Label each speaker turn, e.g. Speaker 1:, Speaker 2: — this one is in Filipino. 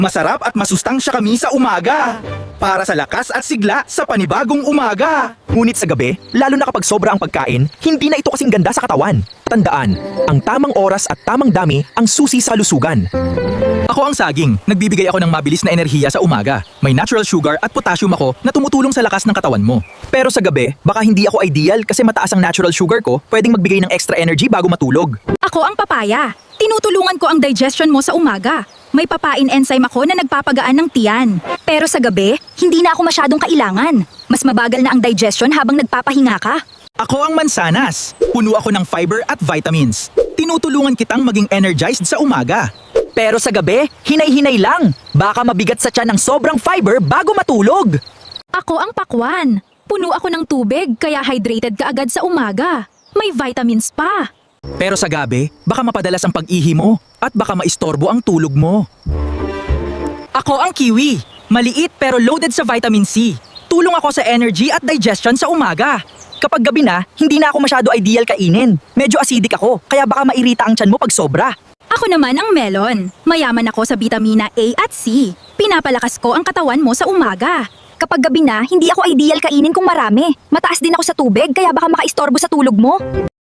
Speaker 1: Masarap at masustansya kami sa umaga. Para sa lakas at sigla sa panibagong umaga.
Speaker 2: Ngunit sa gabi, lalo na kapag sobra ang pagkain, hindi na ito kasing ganda sa katawan. Tandaan, ang tamang oras at tamang dami ang susi sa kalusugan.
Speaker 1: Ako ang saging. Nagbibigay ako ng mabilis na enerhiya sa umaga. May natural sugar at potassium ako na tumutulong sa lakas ng katawan mo.
Speaker 2: Pero sa gabi, baka hindi ako ideal kasi mataas ang natural sugar ko, pwedeng magbigay ng extra energy bago matulog.
Speaker 3: Ako ang papaya. Tinutulungan ko ang digestion mo sa umaga. May papain enzyme ako na nagpapagaan ng tiyan. Pero sa gabi, hindi na ako masyadong kailangan. Mas mabagal na ang digestion habang nagpapahinga ka.
Speaker 1: Ako ang mansanas. Puno ako ng fiber at vitamins. Tinutulungan kitang maging energized sa umaga.
Speaker 2: Pero sa gabi, hinay-hinay lang. Baka mabigat sa tiyan ng sobrang fiber bago matulog.
Speaker 3: Ako ang pakwan. Puno ako ng tubig kaya hydrated ka agad sa umaga. May vitamins pa.
Speaker 1: Pero sa gabi, baka mapadalas ang pag-ihi mo at baka maistorbo ang tulog mo. Ako ang kiwi. Maliit pero loaded sa vitamin C. Tulong ako sa energy at digestion sa umaga.
Speaker 2: Kapag gabi na, hindi na ako masyado ideal kainin. Medyo acidic ako, kaya baka mairita ang tiyan mo pag sobra.
Speaker 3: Ako naman ang melon. Mayaman ako sa bitamina A at C. Pinapalakas ko ang katawan mo sa umaga.
Speaker 4: Kapag gabi na, hindi ako ideal kainin kung marami. Mataas din ako sa tubig, kaya baka makaistorbo sa tulog mo.